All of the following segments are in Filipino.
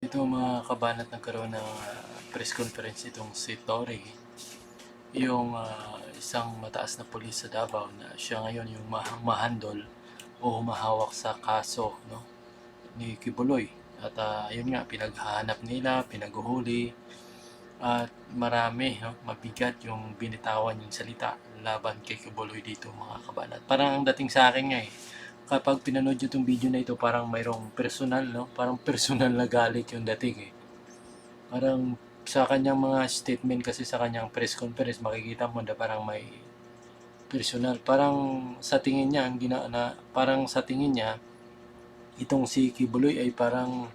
Ito mga kabanat, nagkaroon ng press conference itong si Tory, yung isang mataas na pulis sa Davao na siya ngayon yung mahandol o humahawak sa kaso, no, ni Kibuloy. At yun nga, pinaghahanap nila, pinaguhuli, at marami, no, mabigat yung binitawan yung salita laban kay Kibuloy dito mga kabanat. Parang ang dating sa akin nga kapag pinanood nyo itong video na ito, parang mayroong personal, no? Parang personal na galit yung dating Parang sa kanyang mga statement kasi sa kanyang press conference, makikita mo na parang may personal. Parang sa tingin niya, parang sa tingin niya, itong si Kibuloy ay parang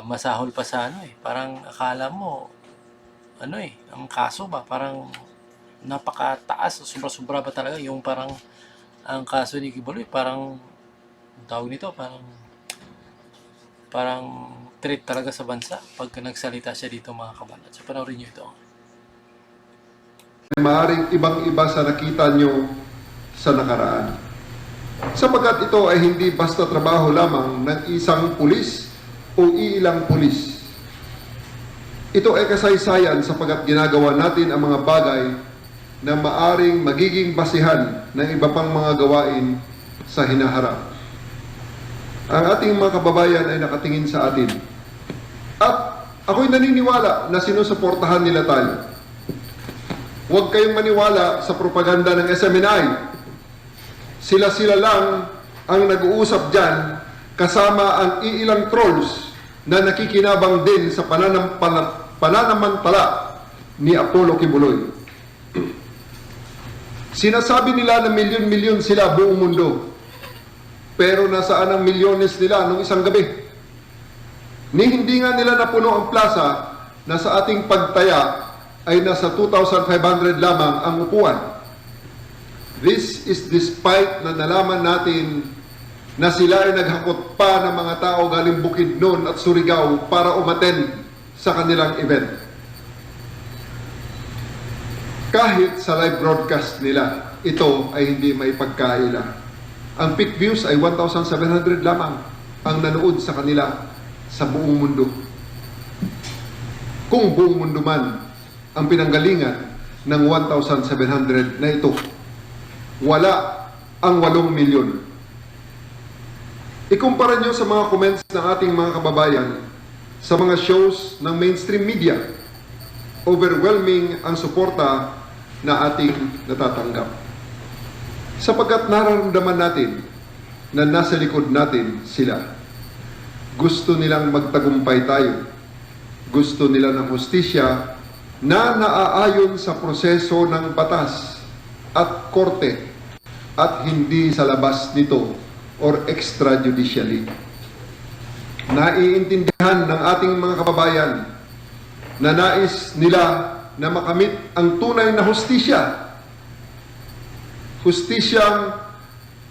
masahol pa sa Parang akala mo, ang kaso ba? Parang napakataas, sobra-sobra ba talaga yung parang ang kaso ni Kibuloy, parang tawag nito, parang threat talaga sa bansa pag nagsalita siya dito mga kabanat. So panoorin nyo ito. Maaaring ibang-iba sa nakita nyo sa nakaraan. Sapagkat ito ay hindi basta trabaho lamang ng isang pulis o iilang pulis. Ito ay kasaysayan sapagkat ginagawa natin ang mga bagay na maaring magiging basihan ng iba pang mga gawain sa hinaharap. Ang ating mga kababayan ay nakatingin sa atin. At ako'y naniniwala na sinusuportahan nila tayo. Huwag kayong maniwala sa propaganda ng SMNI. Sila-sila lang ang nag-uusap dyan kasama ang iilang trolls na nakikinabang din sa pananamantala ni Apollo Kibuloy. Sinasabi nila na milyon-milyon sila buong mundo. Pero nasaan ang milyones nila nung isang gabi? Hindi nga nila napuno ang plaza na sa ating pagtaya ay nasa 2,500 lamang ang upuan. This is despite na nalaman natin na sila ay naghakot pa ng mga tao galing Bukidnon at Surigao para umattend sa kanilang event. Kahit sa live broadcast nila, ito ay hindi may pagkaila. Ang peak views ay 1,700 lamang ang nanood sa kanila sa buong mundo. Kung buong mundo man ang pinanggalingan ng 1,700 na ito, wala ang 8 milyon. Ikumpara nyo sa mga comments ng ating mga kababayan sa mga shows ng mainstream media. Overwhelming ang suporta na ating natatanggap. Sapagkat nararamdaman natin na nasa likod natin sila. Gusto nilang magtagumpay tayo. Gusto nila ng hustisya na naaayon sa proseso ng batas at korte at hindi sa labas nito or extrajudicially. Naiintindihan ng ating mga kababayan na nais nila na makamit ang tunay na hustisya. Hustisyang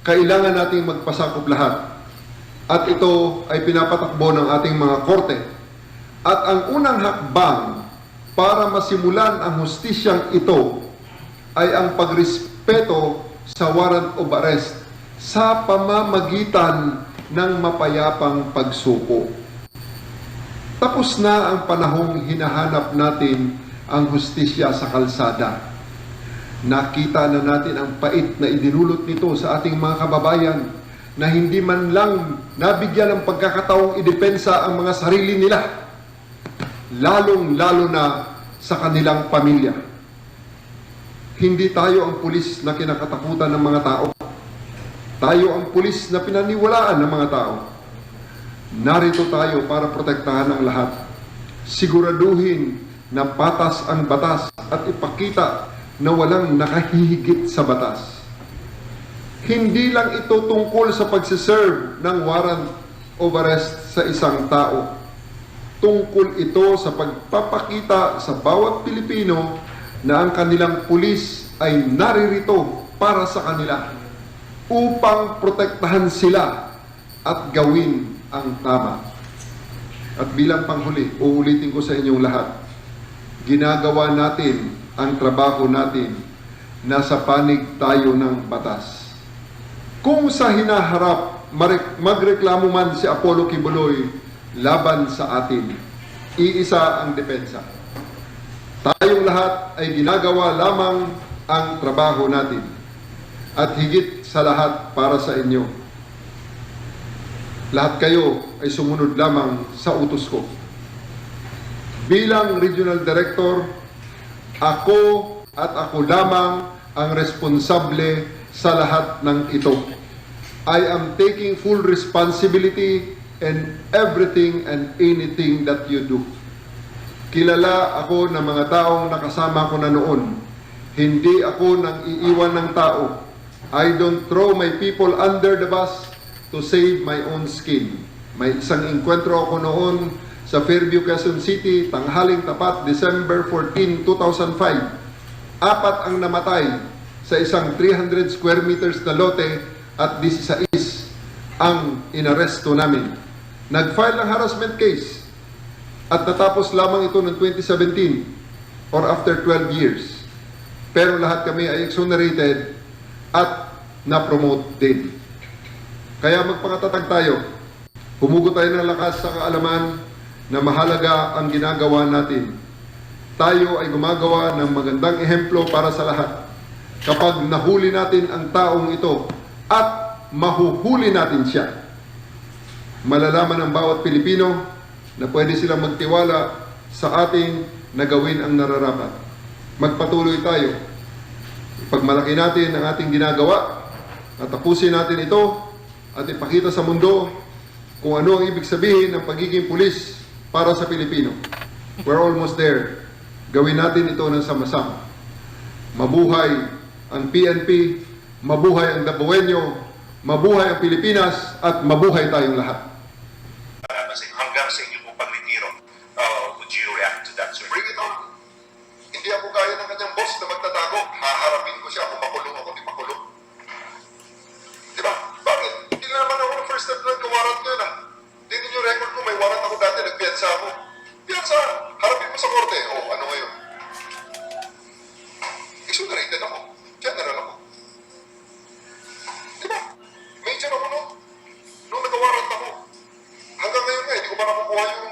kailangan nating magpasakop lahat. At ito ay pinapatakbo ng ating mga korte. At ang unang hakbang para masimulan ang hustisyang ito ay ang pagrespeto sa warrant of arrest sa pamamagitan ng mapayapang pagsuko. Tapos na ang panahong hinahanap natin ang hustisya sa kalsada. Nakita na natin ang pait na idinulot nito sa ating mga kababayan na hindi man lang nabigyan ng pagkakataong idepensa ang mga sarili nila, lalong-lalo na sa kanilang pamilya. Hindi tayo ang pulis na kinakatakutan ng mga tao. Tayo ang pulis na pinaniwalaan ng mga tao. Narito tayo para protektahan ang lahat. Siguraduhin na patas ang batas at ipakita na walang nakahihigit sa batas. Hindi lang ito tungkol sa pagsiserve ng warrant of arrest sa isang tao. Tungkol ito sa pagpapakita sa bawat Pilipino na ang kanilang pulis ay naririto para sa kanila upang protektahan sila at gawin ang tama. At bilang panghuli, uulitin ko sa inyong lahat, ginagawa natin ang trabaho natin, nasa panig tayo ng batas. Kung sa hinaharap magreklamo man si Apollo Kibuloy laban sa atin. Iisa ang depensa. Tayong lahat ay ginagawa lamang ang trabaho natin at higit sa lahat para sa inyo. Lahat kayo ay sumunod lamang sa utos ko. Bilang Regional Director, ako at ako lamang ang responsable sa lahat ng ito. I am taking full responsibility in everything and anything that you do. Kilala ako ng mga taong nakasama ko na noon. Hindi ako nang iiwan ng tao. I don't throw my people under the bus to save my own skin. May isang enkwentro ako noon sa Fairview, Quezon City, tanghaling tapat, December 14, 2005. 4 ang namatay sa isang 300 square meters na lote at 16 ang inaresto namin. Nag-file ng harassment case at natapos lamang ito noong 2017 or after 12 years. Pero lahat kami ay exonerated at na-promote din. Kaya magpangatatag tayo. Humugot tayo ng lakas sa kaalaman na mahalaga ang ginagawa natin. Tayo ay gumagawa ng magandang ehemplo para sa lahat. Kapag nahuli natin ang taong ito at mahuhuli natin siya, malalaman ng bawat Pilipino na pwede silang magtiwala sa ating na gawin ang nararapat. Magpatuloy tayo. Ipagmalaki natin ang ating ginagawa at tapusin natin ito at ipakita sa mundo kung ano ang ibig sabihin ng pagiging pulis para sa Pilipino. We're almost there. Gawin natin ito ng sama-sama. Mabuhay ang PNP, mabuhay ang Dabueño, mabuhay ang Pilipinas, at mabuhay tayong lahat. Hanggang sa inyo pong pagretiro, would you react to that, sir? Bring it on. Hindi ako kaya ng kanyang boss na magtatago. Haharapin ko siya kung makulong ako, di makulong. Di ba? Bakit? Hindi naman ako ng first step na nagkawarat ko yun ah. Tingnan yung record ko, may warrant ako dati, nagpiyansa ako. Piyansa! Harapin mo sa korte. O, ano ngayon? Exonerated ako. General ako. Di ba? Major ako noon. Nung nagkawarat ako. Hanggang ngayon nga, hindi ko pa nakukuha yung